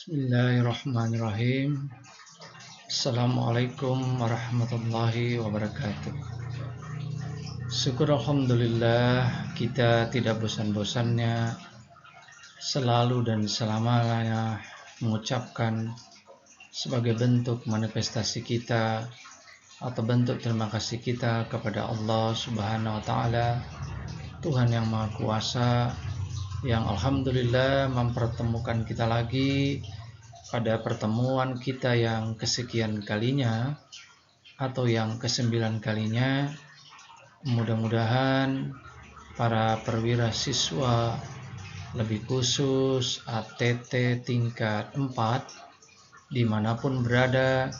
Bismillahirrahmanirrahim. Assalamualaikum warahmatullahi wabarakatuh. Syukur alhamdulillah kita tidak bosan-bosannya selalu dan selamanya mengucapkan sebagai bentuk manifestasi kita atau bentuk terima kasih kita kepada Allah Subhanahu wa taala, Tuhan yang Maha Kuasa, yang alhamdulillah mempertemukan kita lagi pada pertemuan kita yang kesekian kalinya atau yang kesembilan kalinya. Mudah-mudahan para perwira siswa, lebih khusus ATT tingkat 4 dimanapun berada,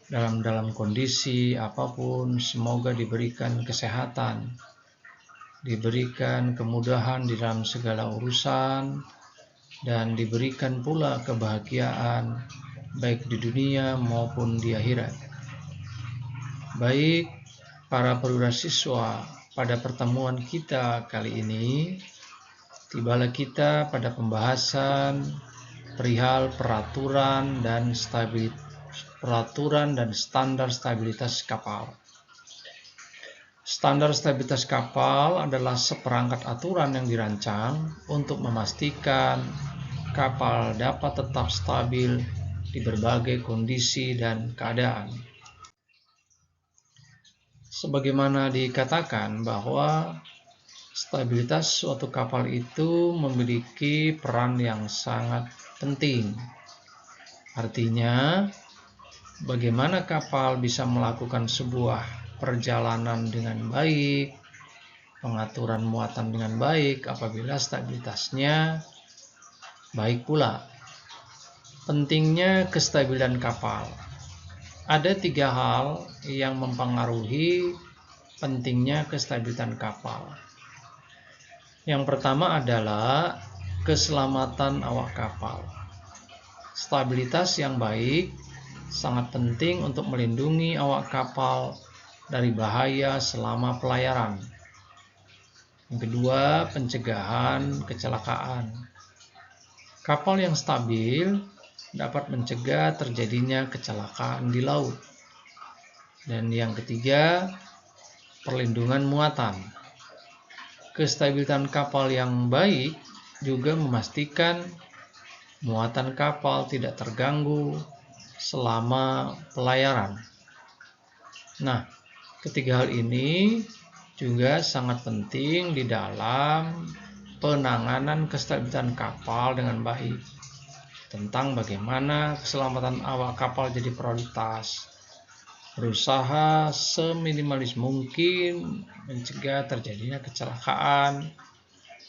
dalam kondisi apapun, semoga diberikan kesehatan, diberikan kemudahan di dalam segala urusan, dan diberikan pula kebahagiaan baik di dunia maupun di akhirat. Baik para perwira siswa, pada pertemuan kita kali ini tibalah kita pada pembahasan perihal peraturan dan standar stabilitas kapal. Standar stabilitas kapal adalah seperangkat aturan yang dirancang untuk memastikan kapal dapat tetap stabil di berbagai kondisi dan keadaan. Sebagaimana dikatakan bahwa stabilitas suatu kapal itu memiliki peran yang sangat penting. Artinya, bagaimana kapal bisa melakukan sebuah perjalanan dengan baik, pengaturan muatan dengan baik apabila stabilitasnya baik pula. Pentingnya kestabilan kapal. Ada 3 hal yang mempengaruhi pentingnya kestabilan kapal. Yang pertama adalah keselamatan awak kapal. Stabilitas yang baik sangat penting untuk melindungi awak kapal dari bahaya selama pelayaran. Yang kedua, pencegahan kecelakaan. Kapal yang stabil dapat mencegah terjadinya kecelakaan di laut. Dan yang ketiga, perlindungan muatan. Kestabilan kapal yang baik juga memastikan muatan kapal tidak terganggu selama pelayaran. Nah, ketiga hal ini juga sangat penting di dalam penanganan kestabilan kapal dengan baik. Tentang bagaimana keselamatan awak kapal jadi prioritas. Berusaha seminimalis mungkin mencegah terjadinya kecelakaan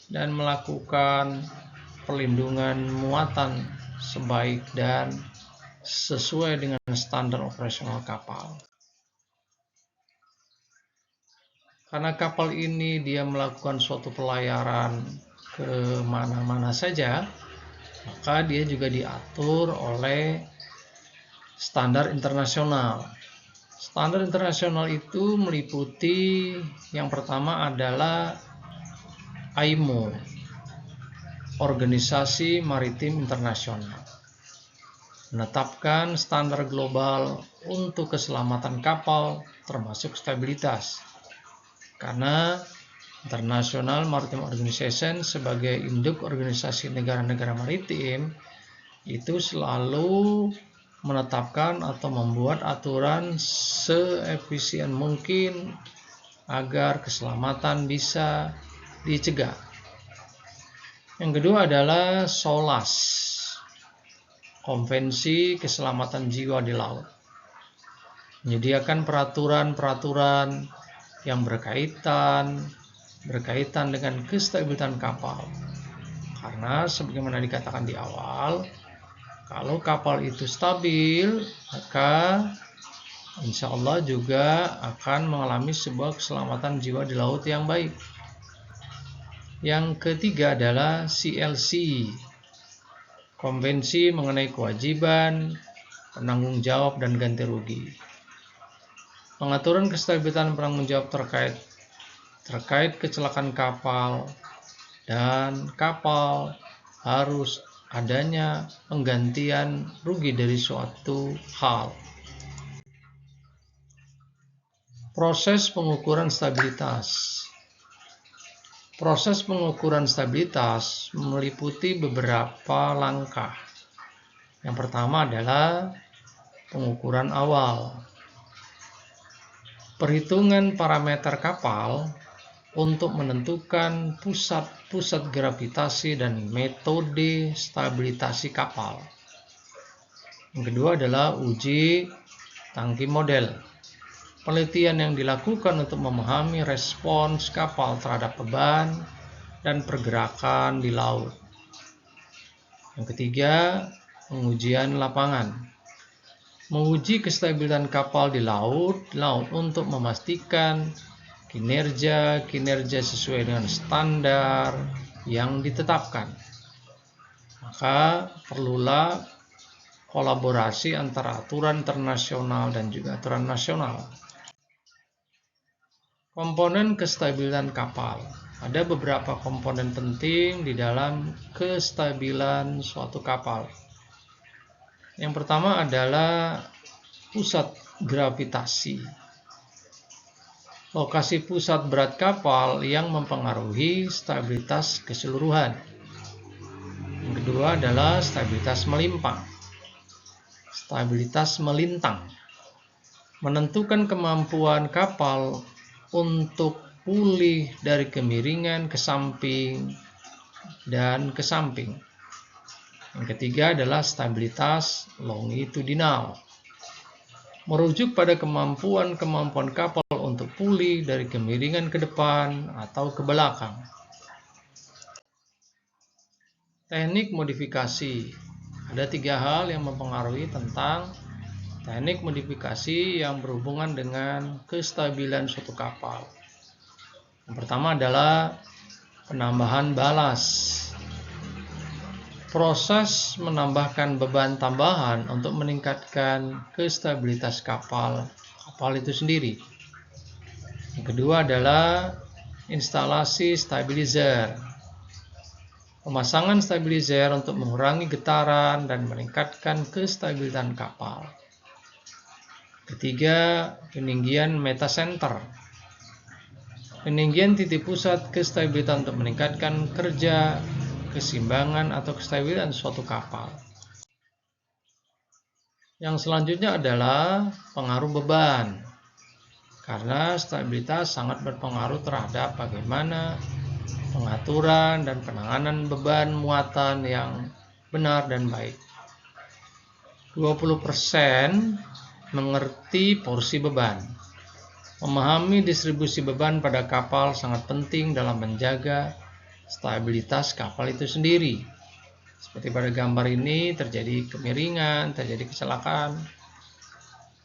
dan melakukan perlindungan muatan sebaik dan sesuai dengan standar operasional kapal. Karena kapal ini dia melakukan suatu pelayaran ke mana-mana saja, maka dia juga diatur oleh standar internasional. Standar internasional itu meliputi yang pertama adalah IMO, Organisasi Maritim Internasional, menetapkan standar global untuk keselamatan kapal termasuk stabilitas. Karena International Maritime Organization sebagai induk organisasi negara-negara maritim itu selalu menetapkan atau membuat aturan seefisien mungkin agar keselamatan bisa dicegah. Yang kedua adalah SOLAS, Konvensi Keselamatan Jiwa di Laut, menyediakan peraturan-peraturan yang berkaitan dengan kestabilitan kapal. Karena sebagaimana dikatakan di awal, kalau kapal itu stabil, maka insya Allah juga akan mengalami sebuah keselamatan jiwa di laut yang baik. Yang ketiga adalah CLC, Konvensi mengenai kewajiban, penanggung jawab, dan ganti rugi. Pengaturan kestabilitan penanggung jawab terkait kecelakaan kapal, dan kapal harus adanya penggantian rugi dari suatu hal. Proses pengukuran stabilitas. Proses pengukuran stabilitas meliputi beberapa langkah. Yang pertama adalah pengukuran awal. Perhitungan parameter kapal untuk menentukan pusat gravitasi dan metode stabilisasi kapal. Yang kedua adalah uji tangki model. Penelitian yang dilakukan untuk memahami respons kapal terhadap beban dan pergerakan di laut. Yang ketiga, pengujian lapangan. Menguji kestabilan kapal di laut untuk memastikan kinerja sesuai dengan standar yang ditetapkan. Maka perlulah kolaborasi antara aturan internasional dan juga aturan nasional. Komponen kestabilan kapal. Ada beberapa komponen penting di dalam kestabilan suatu kapal. Yang pertama adalah pusat gravitasi. Lokasi pusat berat kapal yang mempengaruhi stabilitas keseluruhan. Yang kedua adalah stabilitas melimpang. Stabilitas melintang. Menentukan kemampuan kapal untuk pulih dari kemiringan ke samping dan ke samping. Yang ketiga adalah stabilitas longitudinal. Merujuk pada kemampuan kapal untuk pulih dari kemiringan ke depan atau ke belakang. Teknik modifikasi. Ada 3 hal yang mempengaruhi tentang teknik modifikasi yang berhubungan dengan kestabilan suatu kapal. Yang pertama adalah penambahan balas. Proses menambahkan beban tambahan untuk meningkatkan kestabilitas kapal itu sendiri. Yang kedua adalah instalasi stabilizer. Pemasangan stabilizer untuk mengurangi getaran dan meningkatkan kestabilitan kapal. Ketiga, peninggian metacenter. Peninggian titik pusat kestabilitan untuk meningkatkan kerja, keseimbangan atau kestabilan suatu kapal. Yang selanjutnya adalah pengaruh beban. Karena stabilitas sangat berpengaruh terhadap bagaimana pengaturan dan penanganan beban muatan yang benar dan baik. 20% mengerti porsi beban. Memahami distribusi beban pada kapal sangat penting dalam menjaga stabilitas kapal itu sendiri. Seperti pada gambar ini, terjadi kemiringan, terjadi kecelakaan.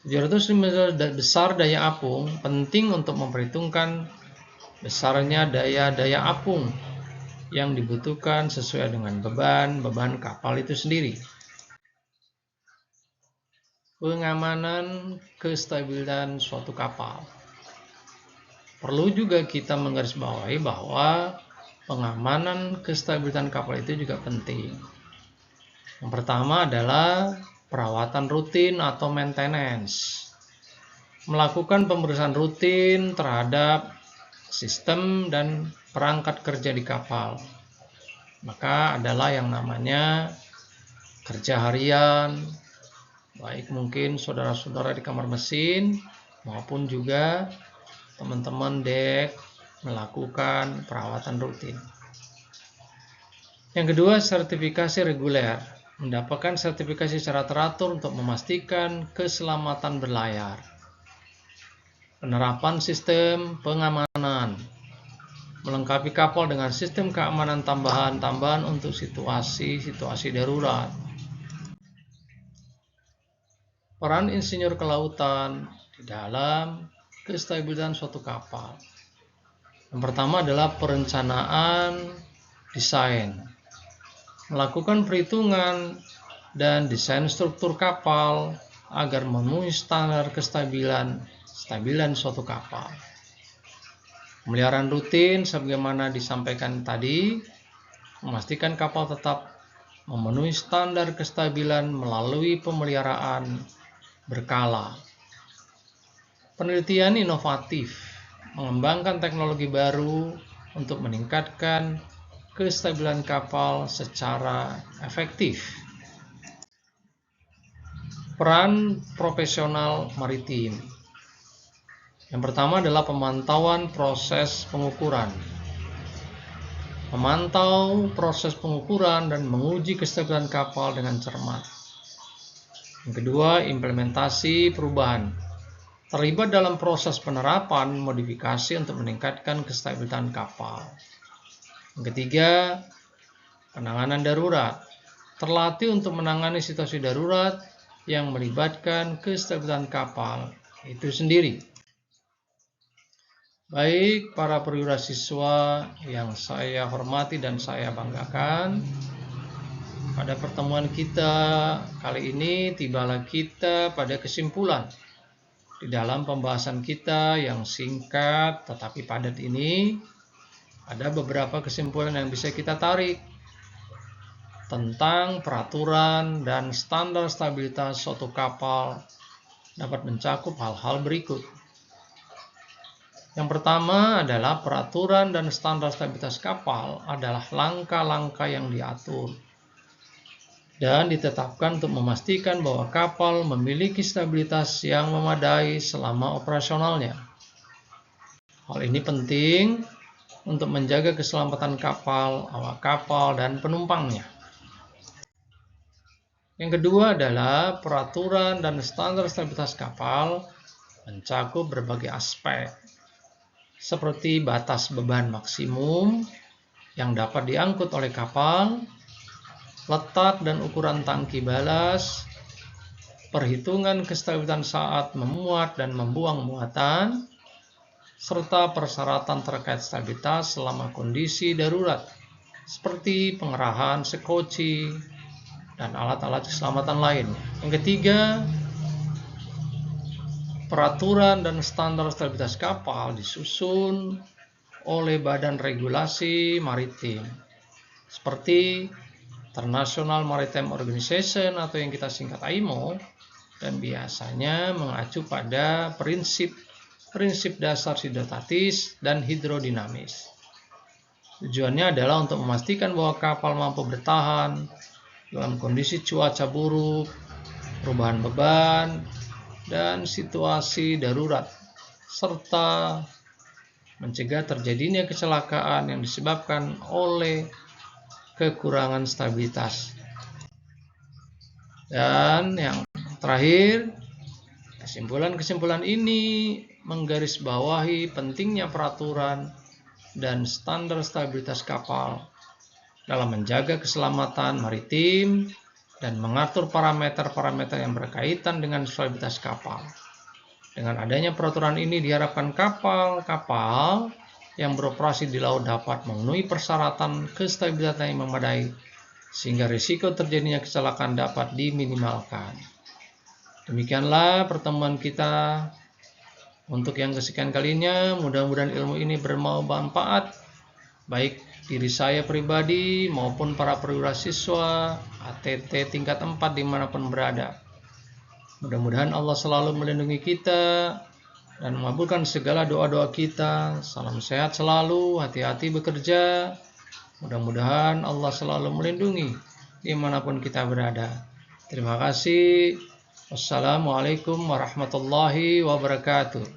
750 besar daya apung penting untuk memperhitungkan besarnya daya apung yang dibutuhkan sesuai dengan beban kapal itu sendiri. Pengamanan kestabilan suatu kapal. Perlu juga kita menggarisbawahi bahwa pengamanan kestabilitan kapal itu juga penting. Yang pertama adalah perawatan rutin atau maintenance. Melakukan pemeriksaan rutin terhadap sistem dan perangkat kerja di kapal. Maka adalah yang namanya kerja harian, baik mungkin saudara-saudara di kamar mesin maupun juga teman-teman dek melakukan perawatan rutin. Yang kedua, sertifikasi reguler. Mendapatkan sertifikasi secara teratur untuk memastikan keselamatan berlayar. Penerapan sistem pengamanan. Melengkapi kapal dengan sistem keamanan tambahan untuk situasi darurat. Peran insinyur kelautan di dalam kestabilan suatu kapal. Yang pertama adalah perencanaan desain. Melakukan perhitungan dan desain struktur kapal agar memenuhi standar kestabilan suatu kapal. Pemeliharaan rutin sebagaimana disampaikan tadi, memastikan kapal tetap memenuhi standar kestabilan melalui pemeliharaan berkala. Penelitian inovatif mengembangkan teknologi baru untuk meningkatkan kestabilan kapal secara efektif. Peran profesional maritim. Yang pertama adalah pemantauan proses pengukuran. Memantau proses pengukuran dan menguji kestabilan kapal dengan cermat. Yang kedua, implementasi perubahan. Terlibat dalam proses penerapan modifikasi untuk meningkatkan kestabilitas kapal. Yang ketiga, penanganan darurat. Terlatih untuk menangani situasi darurat yang melibatkan kestabilitas kapal itu sendiri. Baik para perwira siswa yang saya hormati dan saya banggakan, pada pertemuan kita kali ini tibalah kita pada kesimpulan. Di dalam pembahasan kita yang singkat tetapi padat ini, ada beberapa kesimpulan yang bisa kita tarik tentang peraturan dan standar stabilitas suatu kapal dapat mencakup hal-hal berikut. Yang pertama adalah peraturan dan standar stabilitas kapal adalah langkah-langkah yang diatur dan ditetapkan untuk memastikan bahwa kapal memiliki stabilitas yang memadai selama operasionalnya. Hal ini penting untuk menjaga keselamatan kapal, awak kapal, dan penumpangnya. Yang kedua adalah peraturan dan standar stabilitas kapal mencakup berbagai aspek, seperti batas beban maksimum yang dapat diangkut oleh kapal, letak dan ukuran tangki balas, perhitungan kestabilitasan saat memuat dan membuang muatan, serta persyaratan terkait stabilitas selama kondisi darurat, seperti pengerahan sekoci dan alat-alat keselamatan lain. Yang ketiga, peraturan dan standar stabilitas kapal disusun oleh Badan Regulasi Maritim, seperti International Maritime Organization atau yang kita singkat IMO, dan biasanya mengacu pada prinsip dasar hidrostatis dan hidrodinamis. Tujuannya adalah untuk memastikan bahwa kapal mampu bertahan dalam kondisi cuaca buruk, perubahan beban, dan situasi darurat, serta mencegah terjadinya kecelakaan yang disebabkan oleh kekurangan stabilitas. Dan yang terakhir, kesimpulan ini menggarisbawahi pentingnya peraturan dan standar stabilitas kapal dalam menjaga keselamatan maritim dan mengatur parameter-parameter yang berkaitan dengan stabilitas kapal. Dengan adanya peraturan ini diharapkan kapal-kapal yang beroperasi di laut dapat memenuhi persyaratan kestabilitasan yang memadai sehingga risiko terjadinya kecelakaan dapat diminimalkan. Demikianlah pertemuan kita untuk yang kesekian kalinya. Mudah-mudahan ilmu ini bermanfaat baik diri saya pribadi maupun para perwira siswa ATT tingkat 4 dimanapun berada. Mudah-mudahan Allah selalu melindungi kita dan mengabulkan segala doa-doa kita. Salam sehat selalu, hati-hati bekerja. Mudah-mudahan Allah selalu melindungi dimanapun kita berada. Terima kasih. Wassalamualaikum warahmatullahi wabarakatuh.